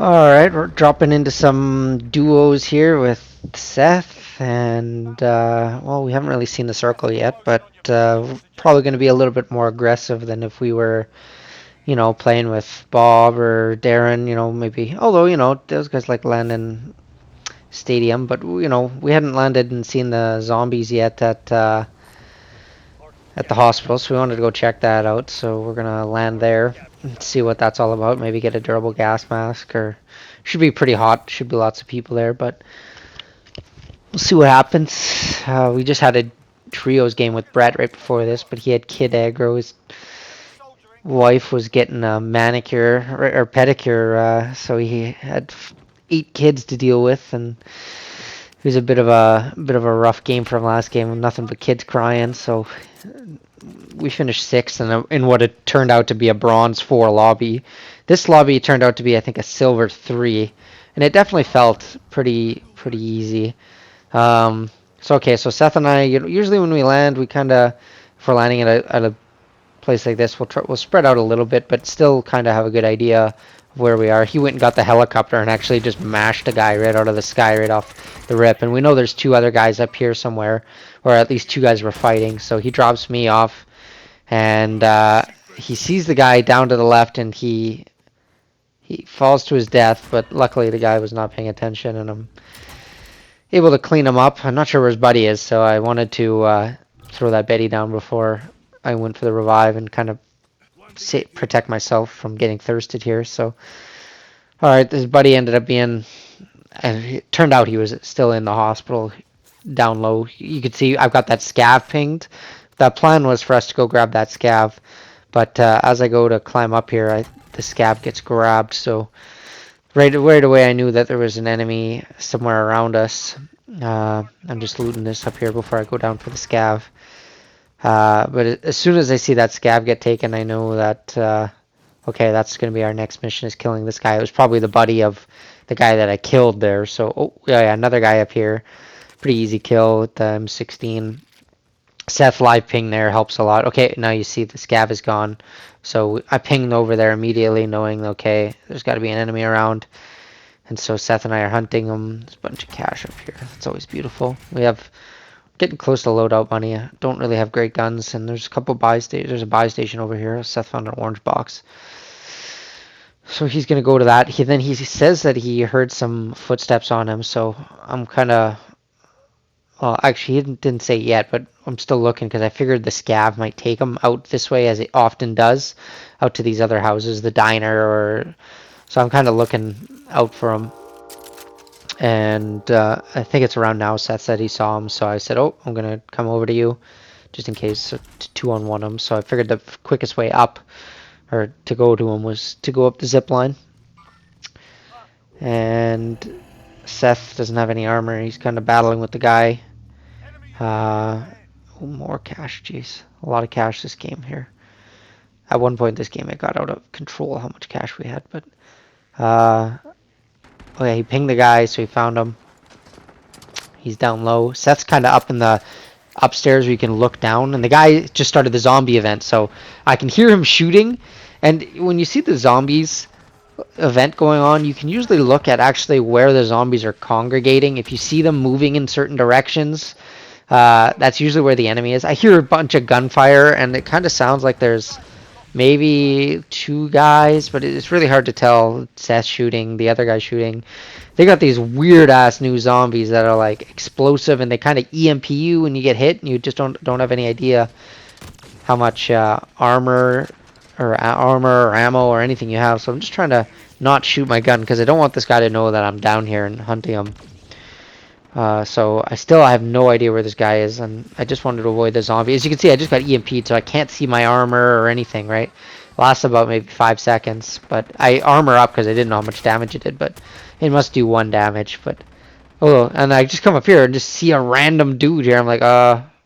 Alright, we're dropping into some duos here with Seth, and well, we haven't really seen the circle yet, but probably going to be a little bit more aggressive than if we were, playing with Bob or Darren, maybe. Although, those guys like landing stadium, but we hadn't landed and seen the zombies yet at the hospital, so we wanted to go check that out. So we're gonna land there and see what that's all about. Maybe get a durable gas mask, or should be pretty hot. Should be lots of people there, but we'll see what happens. We just had a trios game with Brett right before this, but he had kid aggro. His wife was getting a manicure or pedicure, so he had 8 kids to deal with, and it was a bit of a rough game from last game. Nothing but kids crying. So we finished sixth in what it turned out to be a bronze 4 lobby. This lobby turned out to be, I think, a silver 3, and it definitely felt pretty easy. So okay, so Seth and I, usually when we land, we kind of, if we're landing at a place like this, we'll spread out a little bit, but still kind of have a good idea of where we are. He went and got the helicopter and actually just mashed a guy right out of the sky, right off the rip. And we know there's 2 other guys up here somewhere, or at least 2 guys were fighting. So he drops me off, and he sees the guy down to the left, and he falls to his death. But luckily, the guy was not paying attention, and I'm able to clean him up. I'm not sure where his buddy is, so I wanted to throw that Betty down before I went for the revive and kind of protect myself from getting thirsted here. So, all right, this buddy ended up being, and it turned out he was still in the hospital down low. You could see I've got that scav pinged. The plan was for us to go grab that scav, but as I go to climb up here, the scav gets grabbed. So right away, I knew that there was an enemy somewhere around us. I'm just looting this up here before I go down for the scav. But as soon as I see that scav get taken, I know that okay, that's going to be our next mission, is killing this guy. It was probably the buddy of the guy that I killed there. So, oh yeah, another guy up here. Pretty easy kill with the M16. Seth live ping there helps a lot. Okay, now you see the scav is gone. So I pinged over there immediately, knowing, okay, there's got to be an enemy around. And so Seth and I are hunting them. There's a bunch of cash up here. That's always beautiful. We have getting close to loadout money. I don't really have great guns, and there's a couple buy stations. There's a buy station over here. Seth found an orange box, so he's gonna go to that. He says that he heard some footsteps on him. So I'm kind of, well, actually he didn't say it yet, but I'm still looking because I figured the scav might take him out this way, as it often does, out to these other houses, the diner, or so I'm kind of looking out for him. And I think it's around now. Seth said he saw him, so I said, "Oh, I'm gonna come over to you, just in case to 2-on-1 him." So I figured the quickest way up, or to go to him, was to go up the zip line. And Seth doesn't have any armor. He's kind of battling with the guy. Oh, more cash, jeez, a lot of cash this game here. At one point this game, it got out of control how much cash we had, but oh yeah, he pinged the guy, so he found him. He's down low. Seth's kind of up in the upstairs where you can look down, and the guy just started the zombie event, so I can hear him shooting. And when you see the zombies event going on, you can usually look at actually where the zombies are congregating. If you see them moving in certain directions, that's usually where the enemy is. I hear a bunch of gunfire, and it kind of sounds like there's maybe 2 guys, but it's really hard to tell. Seth shooting, the other guy shooting. They got these weird ass new zombies that are like explosive, and they kind of EMP you when you get hit, and you just don't have any idea how much armor or ammo or anything you have. So I'm just trying to not shoot my gun because I don't want this guy to know that I'm down here and hunting him. So I have no idea where this guy is, and I just wanted to avoid the zombie. As you can see, I just got EMP'd, so I can't see my armor or anything, right? Lasts about maybe 5 seconds, but I armor up because I didn't know how much damage it did, but it must do 1 damage. But oh, and I just come up here and just see a random dude here. I'm like,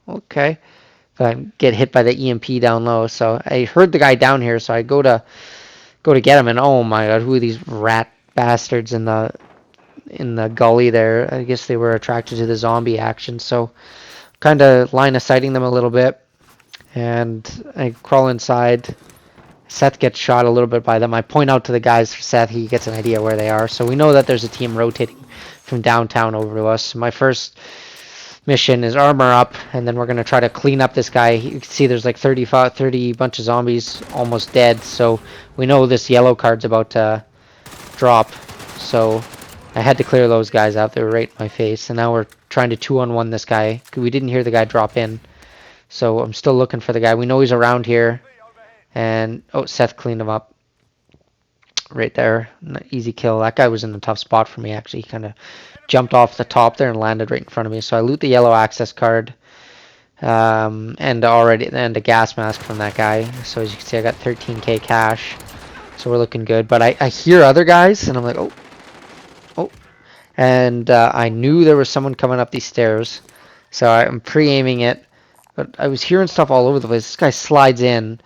okay. But I get hit by the EMP down low, so I heard the guy down here, so I go to get him, and oh my god, who are these rat bastards in the gully there? I guess they were attracted to the zombie action, so kind of line of sighting them a little bit, and I crawl inside, Seth gets shot a little bit by them. I point out to the guys for Seth. He gets an idea where they are. So we know that there's a team rotating from downtown over to us. My first mission is armor up, and then we're going to try to clean up this guy. You can see there's like 30 bunch of zombies almost dead. So we know this yellow card's about to drop. So I had to clear those guys out. They were right in my face. And now we're trying to 2-on-1 this guy. We didn't hear the guy drop in. So I'm still looking for the guy. We know he's around here. And, oh, Seth cleaned him up right there. Easy kill. That guy was in a tough spot for me, actually. He kind of jumped off the top there and landed right in front of me. So I loot the yellow access card. And a gas mask from that guy. So as you can see, I got 13k cash. So we're looking good. But I hear other guys, and I'm like, oh. And I knew there was someone coming up these stairs. So I'm pre-aiming it. But I was hearing stuff all over the place. This guy slides in.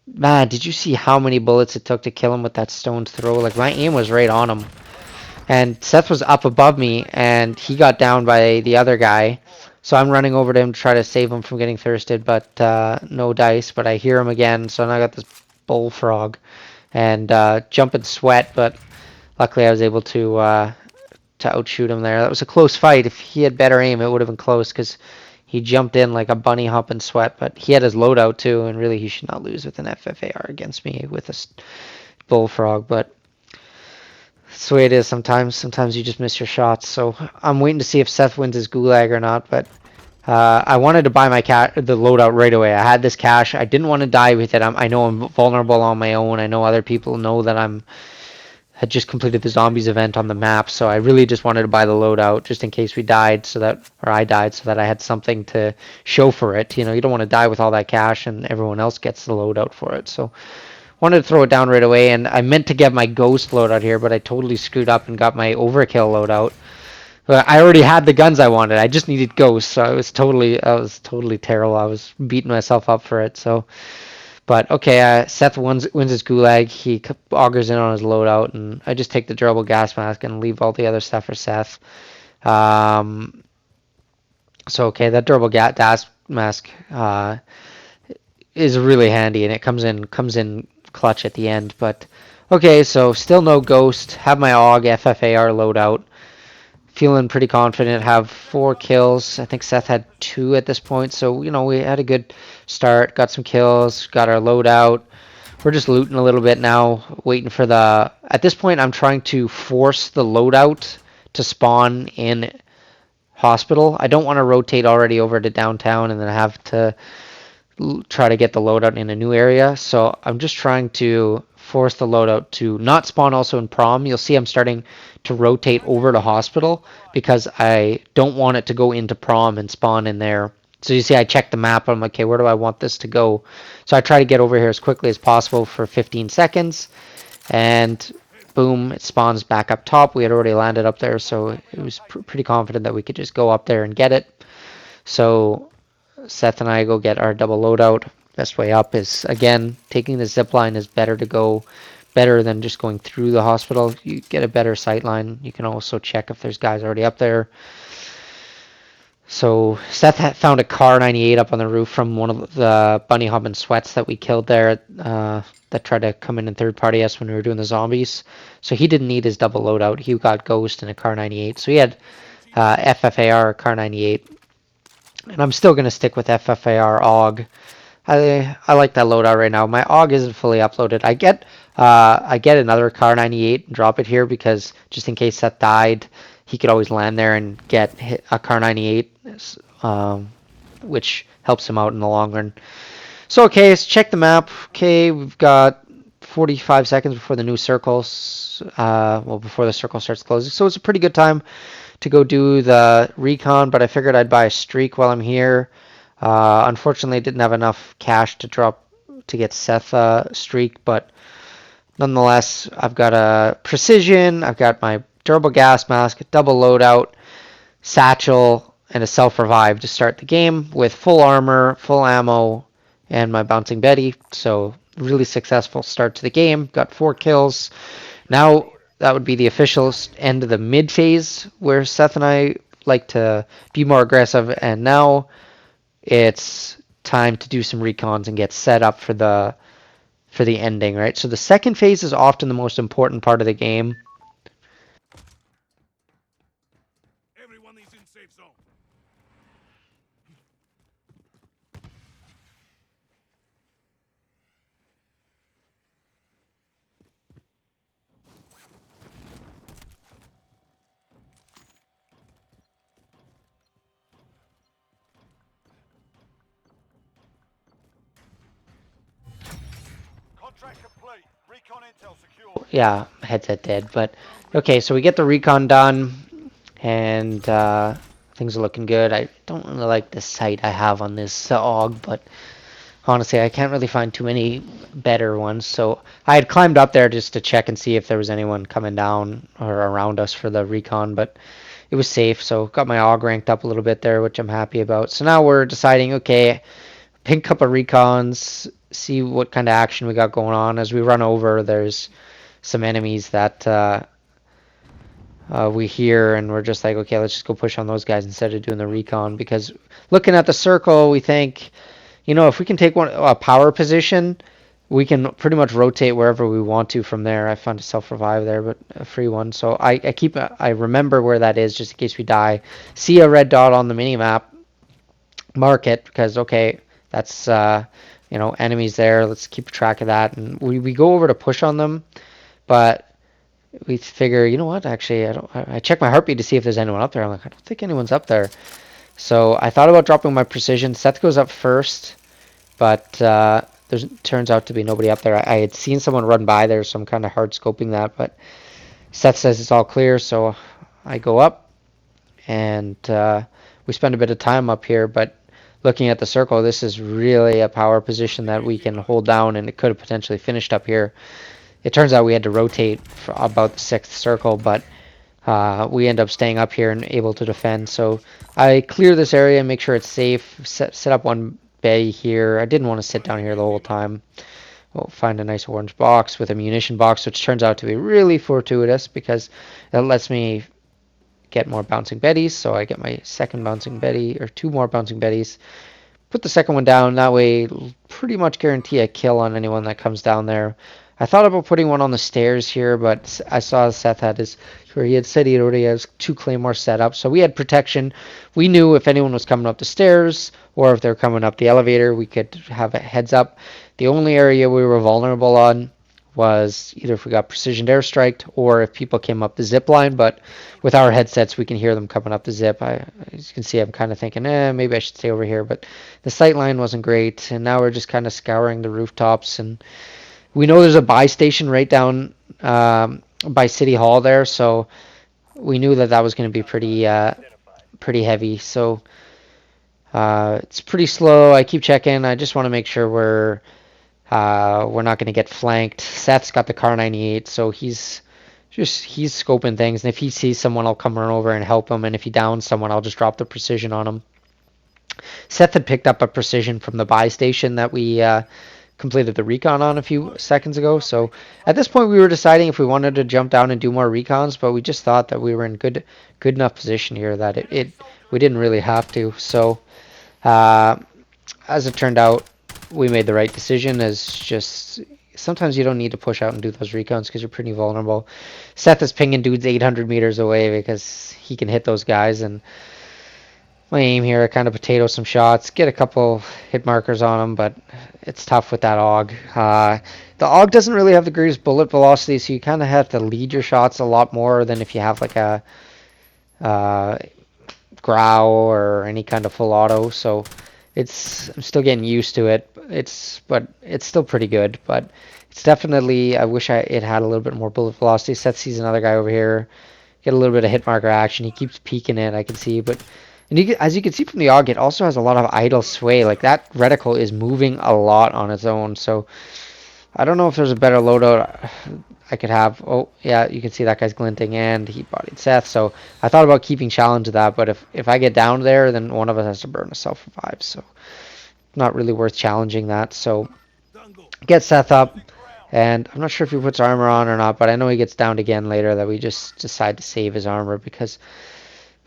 Man, did you see how many bullets it took to kill him with that stone's throw? Like, my aim was right on him. And Seth was up above me, and he got down by the other guy. So I'm running over to him to try to save him from getting thirsted, but no dice. But I hear him again, so now I got this bullfrog. And jump and sweat, but luckily I was able to outshoot him there. That was a close fight. If he had better aim, it would have been close, because he jumped in like a bunny hop and sweat, but he had his loadout too, and really he should not lose with an FFAR against me with a bullfrog, but that's the way it is sometimes. Sometimes you just miss your shots, so I'm waiting to see if Seth wins his gulag or not, but I wanted to buy my the loadout right away. I had this cash. I didn't want to die with it. I know I'm vulnerable on my own. I know other people know that had just completed the zombies event on the map, so I really just wanted to buy the loadout just in case we died, or I died, so that I had something to show for it. You know, you don't want to die with all that cash and everyone else gets the loadout for it. So wanted to throw it down right away, and I meant to get my ghost loadout here, but I totally screwed up and got my overkill loadout. But I already had the guns I wanted. I just needed ghosts, so I was totally terrible. I was beating myself up for it. So. But okay, Seth wins his gulag. He augers in on his loadout, and I just take the durable gas mask and leave all the other stuff for Seth. So okay, that durable gas mask is really handy, and it comes in clutch at the end. But okay, so still no ghost. Have my AUG FFAR loadout. Feeling pretty confident. Have 4 kills. I think Seth had 2 at this point. So, you know, we had a good start. Got some kills. Got our loadout. We're just looting a little bit now. Waiting for the... At this point, I'm trying to force the loadout to spawn in hospital. I don't want to rotate already over to downtown and then have to try to get the loadout in a new area. So I'm just trying to force the loadout to not spawn also in prom. You'll see I'm starting to rotate over to hospital because I don't want it to go into prom and spawn in there. So you see I check the map. I'm like, okay, where do I want this to go? So I try to get over here as quickly as possible for 15 seconds. And boom, it spawns back up top. We had already landed up there, so it was pretty confident that we could just go up there and get it. So Seth and I go get our double loadout. Best way up is, again, taking the zip line is better than just going through the hospital. You get a better sight line. You can also check if there's guys already up there. So Seth found a car 98 up on the roof from one of the bunny hop and sweats that we killed there that tried to come in third party us when we were doing the zombies. So he didn't need his double loadout. He got ghost in a car 98. So he had FFAR car 98. And I'm still going to stick with FFAR AUG. I like that loadout right now. My AUG isn't fully uploaded. I get another car 98 and drop it here because just in case Seth died, he could always land there and get a car 98, which helps him out in the long run. So okay, let's check the map. Okay, we've got 45 seconds before the new circles. Before the circle starts closing. So it's a pretty good time to go do the recon, but I figured I'd buy a streak while I'm here. Unfortunately, I didn't have enough cash to get Seth a streak, but nonetheless, I've got a precision, I've got my durable gas mask, double loadout, satchel, and a self-revive to start the game with full armor, full ammo, and my bouncing Betty. So really successful start to the game. Got 4 kills. Now that would be the official end of the mid phase where Seth and I like to be more aggressive, and now it's time to do some recons and get set up for the for the ending, right? So the second phase is often the most important part of the game. Everyone is in safe zone. Contract complete. Recon intel secure. Yeah, headset dead. But okay, so we get the recon done, and things are looking good. I don't really like the sight I have on this AUG, but honestly, I can't really find too many better ones. So I had climbed up there just to check and see if there was anyone coming down or around us for the recon, but it was safe. So got my AUG ranked up a little bit there, which I'm happy about. So now we're deciding, okay, pick up a recons, see what kind of action we got going on. As we run over, there's some enemies that we hear, and we're just like, okay, let's just go push on those guys instead of doing the recon. Because looking at the circle, we think, if we can take a power position, we can pretty much rotate wherever we want to from there. I found a self-revive there, but a free one. So I remember where that is just in case we die. See a red dot on the mini map, mark it because okay, that's enemies there. Let's keep track of that, and we go over to push on them, but we figure, you know what? Actually, I check my heartbeat to see if there's anyone up there. I'm like, I don't think anyone's up there. So I thought about dropping my precision. Seth goes up first, but there turns out to be nobody up there. I had seen someone run by there, so I'm kind of hard scoping that. But Seth says it's all clear, so I go up, and we spend a bit of time up here. But looking at the circle, this is really a power position that we can hold down, and it could have potentially finished up here. It turns out we had to rotate for about the sixth circle, but we end up staying up here and able to defend. So I clear this area and make sure it's safe. Set up one bay here. I didn't want to sit down here the whole time. We'll find a nice orange box with a munition box, which turns out to be really fortuitous because it lets me get more bouncing betties. So I get my second bouncing betty, or two more bouncing betties. Put the second one down. That way, pretty much guarantee a kill on anyone that comes down there. I thought about putting one on the stairs here, but I saw Seth had where he had said he already has two claymores set up, so we had protection. We knew if anyone was coming up the stairs or if they're coming up the elevator, we could have a heads up. The only area we were vulnerable on was either if we got precision airstriked or if people came up the zip line, but with our headsets we can hear them coming up the zip. As you can see, I'm kind of thinking, maybe I should stay over here, but the sight line wasn't great, and now we're just kind of scouring the rooftops, and we know there's a buy station right down by City Hall there, so we knew that was going to be pretty heavy. So it's pretty slow. I keep checking. I just want to make sure we're not going to get flanked. Seth's got the Car 98, so he's scoping things, and if he sees someone, I'll come run over and help him, and if he downs someone, I'll just drop the precision on him. Seth had picked up a precision from the buy station that we completed the recon on a few seconds ago. So at this point, we were deciding if we wanted to jump down and do more recons, but we just thought that we were in good enough position here that we didn't really have to. So as it turned out, we made the right decision. As just sometimes you don't need to push out and do those recons because you're pretty vulnerable. Seth is pinging dudes 800 meters away because he can hit those guys, and my aim here, I kind of potato some shots, get a couple hit markers on them, but it's tough with that AUG. The AUG doesn't really have the greatest bullet velocity, so you kind of have to lead your shots a lot more than if you have like a Grau or any kind of full auto. So I'm still getting used to it. But it's still pretty good. But it's definitely, I wish it had a little bit more bullet velocity. Seth sees another guy over here, get a little bit of hit marker action. He keeps peeking it, I can see, but. And as you can see from the AUG, it also has a lot of idle sway. Like that reticle is moving a lot on its own. So I don't know if there's a better loadout I could have. Oh, yeah, you can see that guy's glinting, and he bodied Seth. So I thought about keeping challenge of that, but if I get down there, then one of us has to burn a self-revive. So not really worth challenging that. So get Seth up, and I'm not sure if he puts armor on or not, but I know he gets downed again later, that we just decide to save his armor because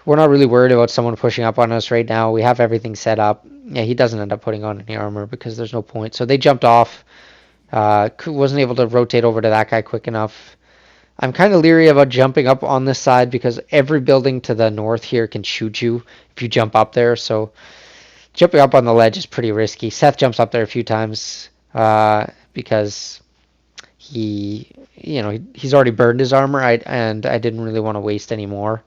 we're not really worried about someone pushing up on us right now. We have everything set up. Yeah, he doesn't end up putting on any armor because there's no point. So they jumped off, Wasn't able to rotate over to that guy quick enough. I'm kind of leery about jumping up on this side because every building to the north here can shoot you if you jump up there. So jumping up on the ledge is pretty risky. Seth jumps up there a few times because he's already burned his armor, and I didn't really want to waste any more.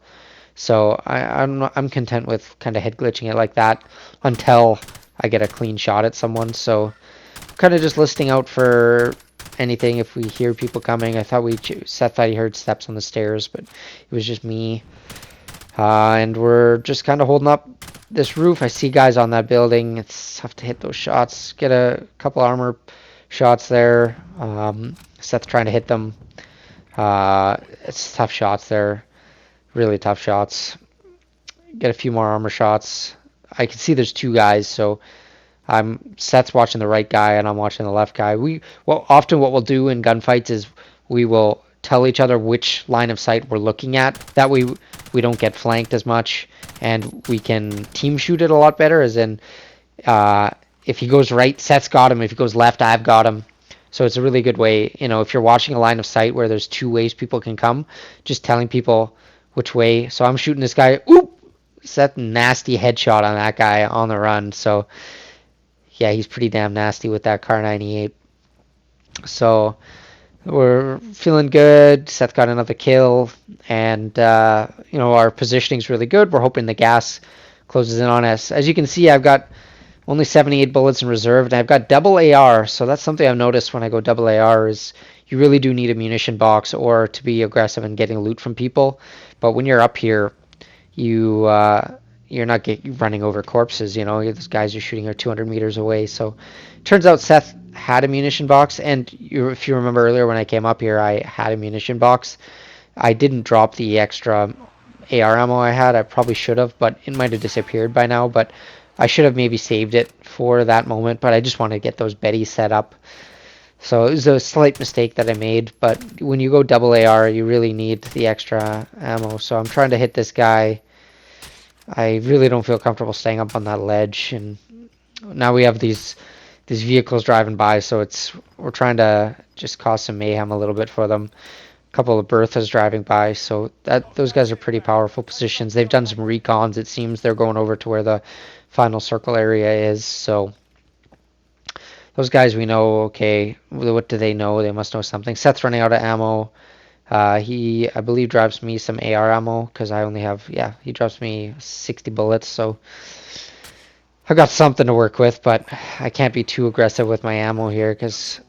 So I'm content with kind of head glitching it like that until I get a clean shot at someone. So kind of just listing out for anything if we hear people coming. Seth thought he heard steps on the stairs, but it was just me. And we're just kind of holding up this roof. I see guys on that building. It's tough to hit those shots. Get a couple armor shots there. Seth trying to hit them. It's tough shots there. Really tough shots. Get a few more armor shots. I can see there's two guys, so Seth's watching the right guy and I'm watching the left guy. Often what we'll do in gunfights is we will tell each other which line of sight we're looking at. That way we don't get flanked as much and we can team shoot it a lot better. As in, if he goes right, Seth's got him. If he goes left, I've got him. So it's a really good way. If you're watching a line of sight where there's two ways people can come, just telling people which way. So I'm shooting this guy. Oop! Seth nasty headshot on that guy on the run. So yeah, he's pretty damn nasty with that Kar 98. So we're feeling good. Seth got another kill, and our positioning's really good. We're hoping the gas closes in on us. As you can see, I've got only 78 bullets in reserve, and I've got double AR. So that's something I've noticed when I go double AR is you really do need a munition box or to be aggressive and getting loot from people. But when you're up here, you're not running over corpses. Those guys are shooting are 200 meters away. So turns out Seth had a munition box, and if you remember earlier when I came up here, I had a munition box. I didn't drop the extra AR ammo I had. I probably should have, but it might have disappeared by now. But I should have maybe saved it for that moment. But I just wanted to get those Bettys set up. So it was a slight mistake that I made. But when you go double AR, you really need the extra ammo. So I'm trying to hit this guy. I really don't feel comfortable staying up on that ledge, and now we have these vehicles driving by, so we're trying to just cause some mayhem a little bit for them. A couple of Berthas driving by, so those guys are pretty powerful positions. They've done some recons. It seems they're going over to where the final circle area is, so those guys we know. Okay, what do they know? They must know something. Seth's running out of ammo. He, I believe, drops me some AR ammo because I only have, he drops me 60 bullets, so I've got something to work with, but I can't be too aggressive with my ammo here because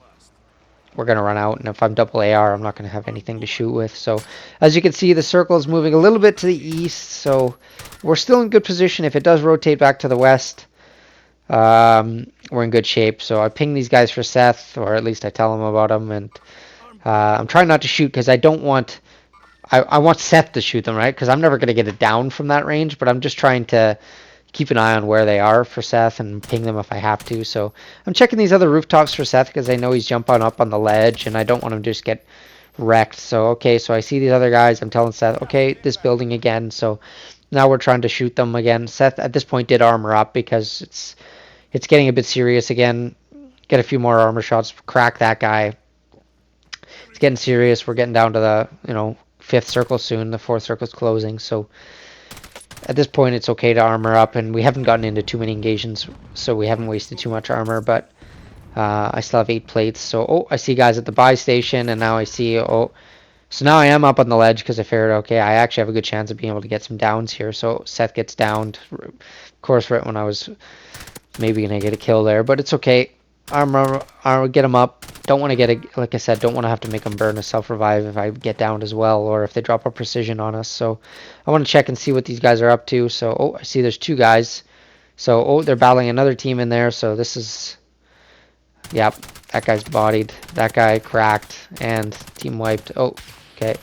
we're going to run out, and if I'm double AR, I'm not going to have anything to shoot with. So as you can see, the circle is moving a little bit to the east, so we're still in good position. If it does rotate back to the west, we're in good shape. So I ping these guys for Seth, or at least I tell them about them, and I'm trying not to shoot because I don't want... I want Seth to shoot them, right? Because I'm never going to get it down from that range, but I'm just trying to keep an eye on where they are for Seth and ping them if I have to. So I'm checking these other rooftops for Seth because I know he's jumping up on the ledge, and I don't want him to just get wrecked. So, okay, so I see these other guys. I'm telling Seth, okay, this building again. So now we're trying to shoot them again. Seth, at this point, did armor up because it's getting a bit serious again. Get a few more armor shots, crack that guy. It's getting serious. We're getting down to the, fifth circle soon. The fourth circle's closing, so at this point it's okay to armor up, and we haven't gotten into too many engagements, so we haven't wasted too much armor, but I still have 8 plates. So I see guys at the buy station, and now I see so now I am up on the ledge because I figured, okay, I actually have a good chance of being able to get some downs here. So Seth gets downed, of course, right when I was maybe gonna get a kill there, but it's okay. Armor, get him up. Don't want to like I said, don't want to have to make them burn a self-revive if I get downed as well, or if they drop a precision on us. So I want to check and see what these guys are up to. So, I see there's 2 guys. So, they're battling another team in there. So this is, yep, that guy's bodied. That guy cracked and team wiped. Oh, okay.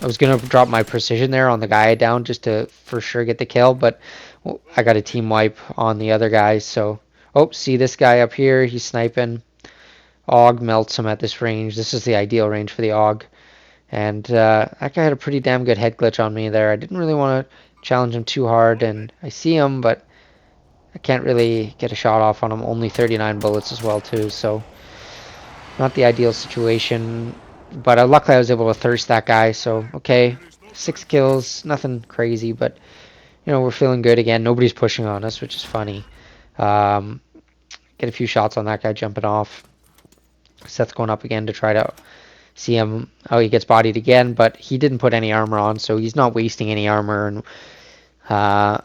I was going to drop my precision there on the guy down just to for sure get the kill, but I got a team wipe on the other guy. So, see this guy up here. He's sniping. AUG melts him at this range. This is the ideal range for the AUG. And that guy had a pretty damn good head glitch on me there. I didn't really want to challenge him too hard, and I see him, but I can't really get a shot off on him. Only 39 bullets as well, too. So Not the ideal situation, but luckily I was able to thirst that guy. So okay, 6 kills, nothing crazy, but we're feeling good again. Nobody's pushing on us, which is funny. Um, get a few shots on that guy jumping off. Seth's going up again to try to see him how he gets bodied again, but he didn't put any armor on, so he's not wasting any armor, and uh,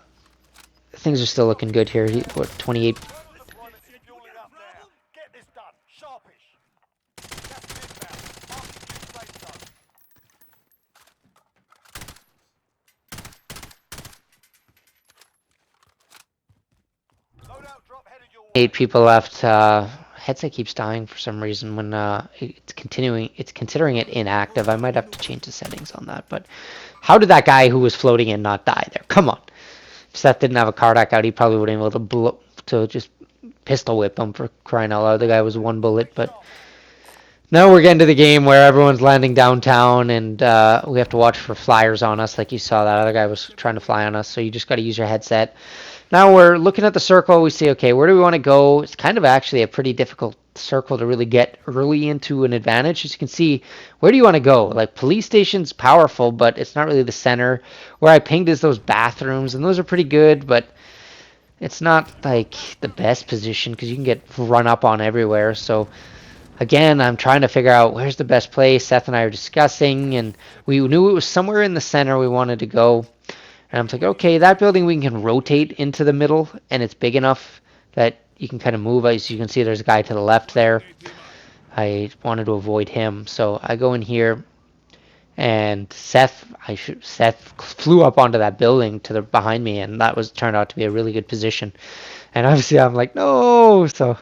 things are still looking good here. He what 28. Deployment's fueling up now. Get this done. Sharpish. Gas inbound. Marking new safe zone. Loadout drop headed your way. 8 people left. Headset keeps dying for some reason when it's continuing. It's considering it inactive. I might have to change the settings on that. But how did that guy who was floating in not die there? Come on. If Seth didn't have a Cardac out, he probably would have been able to just pistol whip him for crying out loud. The guy was one bullet, but now we're getting to the game where everyone's landing downtown, and we have to watch for flyers on us. Like you saw, that other guy was trying to fly on us, so you just got to use your headset. Now we're looking at the circle. We see, okay, where do we want to go? It's kind of actually a pretty difficult circle to really get early into an advantage. As you can see, where do you want to go? Like, police station's powerful, but it's not really the center. Where I pinged is those bathrooms, and those are pretty good, but it's not like the best position because you can get run up on everywhere. So again, I'm trying to figure out where's the best place. Seth and I are discussing, and we knew it was somewhere in the center we wanted to go. And I'm like, okay, that building we can rotate into the middle, and it's big enough that you can kind of move. As you can see, there's a guy to the left there. I wanted to avoid him, so I go in here, and Seth flew up onto that building to the behind me, and that was turned out to be a really good position. And obviously, I'm like, no. So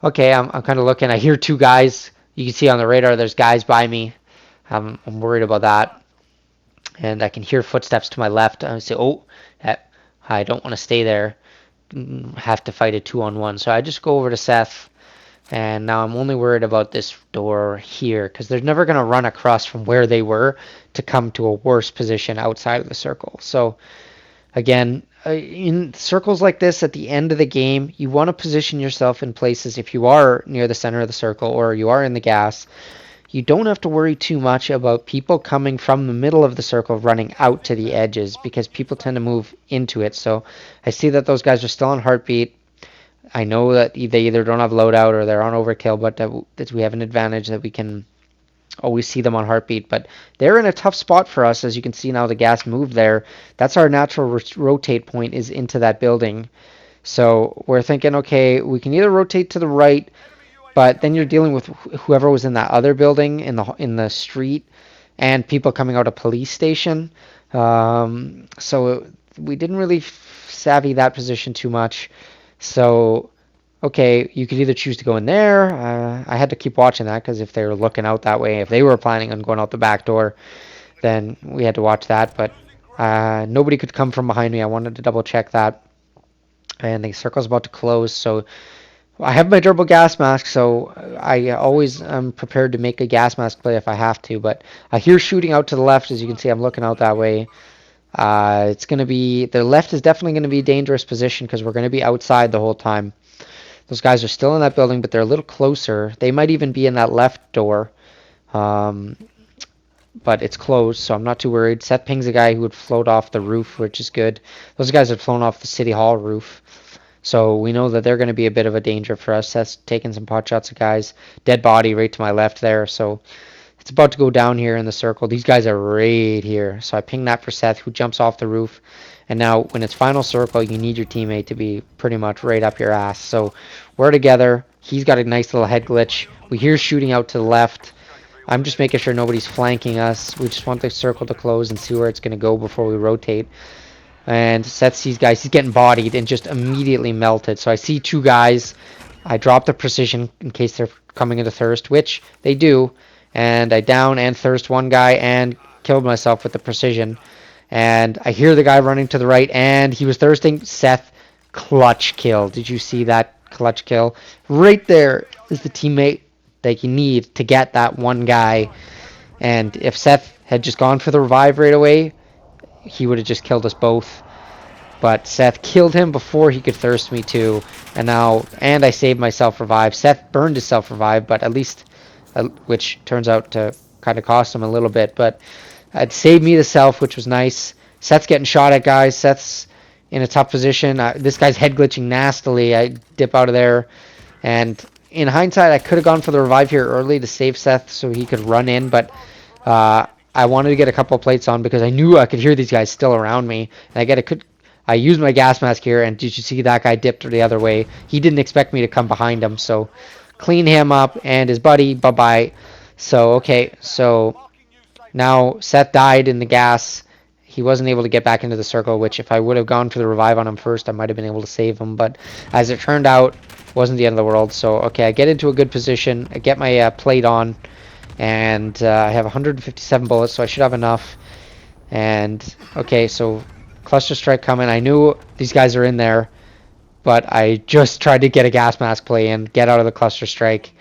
okay, I'm kind of looking. I hear 2 guys. You can see on the radar, there's guys by me. I'm worried about that. And I can hear footsteps to my left. I say, oh, I don't want to stay there. Have to fight a 2-on-1. So I just go over to Seth. And now I'm only worried about this door here because they're never going to run across from where they were to come to a worse position outside of the circle. So again, in circles like this at the end of the game, you want to position yourself in places if you are near the center of the circle or you are in the gas. You don't have to worry too much about people coming from the middle of the circle running out to the edges because people tend to move into it. So I see that those guys are still on heartbeat. I know that they either don't have loadout or they're on overkill, but that we have an advantage that we can always see them on heartbeat. But they're in a tough spot for us. As you can see now, the gas moved there. That's our natural rotate point, is into that building. So we're thinking, okay, we can either rotate to the right, but then you're dealing with whoever was in that other building in the street and people coming out of police station. So we didn't really savvy that position too much. So okay, you could either choose to go in there. I had to keep watching that because if they were looking out that way, if they were planning on going out the back door, then we had to watch that. But nobody could come from behind me. I wanted to double check that. And the circle's about to close, so I have my durable gas mask, so I always am prepared to make a gas mask play if I have to. But I hear shooting out to the left. As you can see, I'm looking out that way. It's going to be, the left is definitely going to be a dangerous position because we're going to be outside the whole time. Those guys are still in that building, but they're a little closer. They might even be in that left door. But it's closed, so I'm not too worried. Seth pings a guy who would float off the roof, which is good. Those guys had flown off the City Hall roof. So we know that they're going to be a bit of a danger for us. Seth's taking some pot shots at guys. Dead body right to my left there. So it's about to go down here in the circle. These guys are right here. So I ping that for Seth, who jumps off the roof. And now when it's final circle, you need your teammate to be pretty much right up your ass. So we're together. He's got a nice little head glitch. We hear shooting out to the left. I'm just making sure nobody's flanking us. We just want the circle to close and see where it's going to go before we rotate. And Seth sees guys. He's getting bodied and just immediately melted. So I see 2 guys. I drop the precision in case they're coming into thirst, which they do. And I down and thirst one guy and killed myself with the precision. And I hear the guy running to the right, and he was thirsting. Seth, clutch kill. Did you see that clutch kill? Right there is the teammate that you need to get that one guy. And if Seth had just gone for the revive right away, he would have just killed us both. But Seth killed him before he could thirst me too. And I saved my self revive. Seth burned his self revive, but at least which turns out to kind of cost him a little bit. But it saved me the self, which was nice. Seth's getting shot at, guys. Seth's in a tough position. This guy's head glitching nastily. I dip out of there. And in hindsight, I could have gone for the revive here early to save Seth so he could run in. But uh, I wanted to get a couple plates on because I knew I could hear these guys still around me. And I used my gas mask here, and did you see that guy dipped the other way? He didn't expect me to come behind him, so clean him up and his buddy. Bye bye. So okay, so now Seth died in the gas. He wasn't able to get back into the circle, which if I would have gone for the revive on him first, I might have been able to save him. But as it turned out, wasn't the end of the world. So okay, I get into a good position. I get my plate on, and I have 157 bullets, so I should have enough. And okay, so cluster strike coming. I knew these guys are in there, but I just tried to get a gas mask play in, get out of the cluster strike,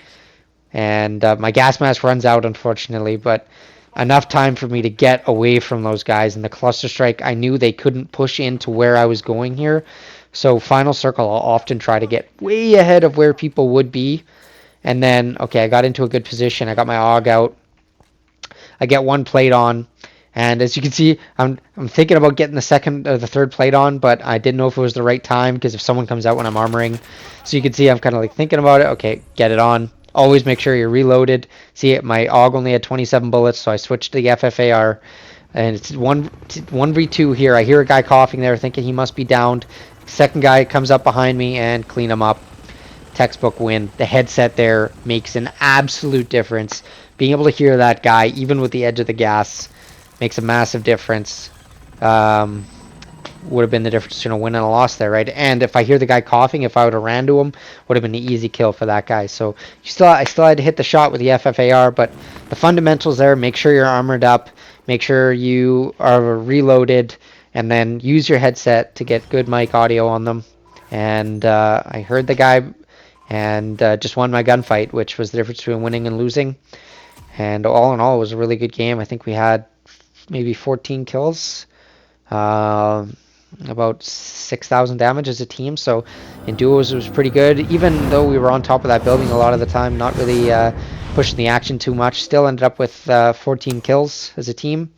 and my gas mask runs out unfortunately, but enough time for me to get away from those guys. And the cluster strike, I knew they couldn't push into where I was going here, so final circle I'll often try to get way ahead of where people would be. And then okay, I got into a good position. I got my AUG out. I get one plate on, and as you can see, I'm thinking about getting the second or the third plate on, but I didn't know if it was the right time because if someone comes out when I'm armoring, so you can see I'm kind of like thinking about it. Okay, get it on. Always make sure you're reloaded. See, my AUG only had 27 bullets, so I switched to the FFAR, and it's 1v2 here. I hear a guy coughing there, thinking he must be downed. Second guy comes up behind me and clean him up. Textbook win. The headset there makes an absolute difference. Being able to hear that guy, even with the edge of the gas, makes a massive difference. Would have been the difference between a win and a loss there, right? And if I hear the guy coughing, if I would have ran to him, would have been an easy kill for that guy. So I still had to hit the shot with the FFAR, but the fundamentals there: make sure you're armored up, make sure you are reloaded, and then use your headset to get good mic audio on them. And I heard the guy and just won my gunfight, which was the difference between winning and losing. And all in all, it was a really good game. I think we had maybe 14 kills, about 6,000 damage as a team. So in duos, it was pretty good. Even though we were on top of that building a lot of the time, not really pushing the action too much, still ended up with 14 kills as a team.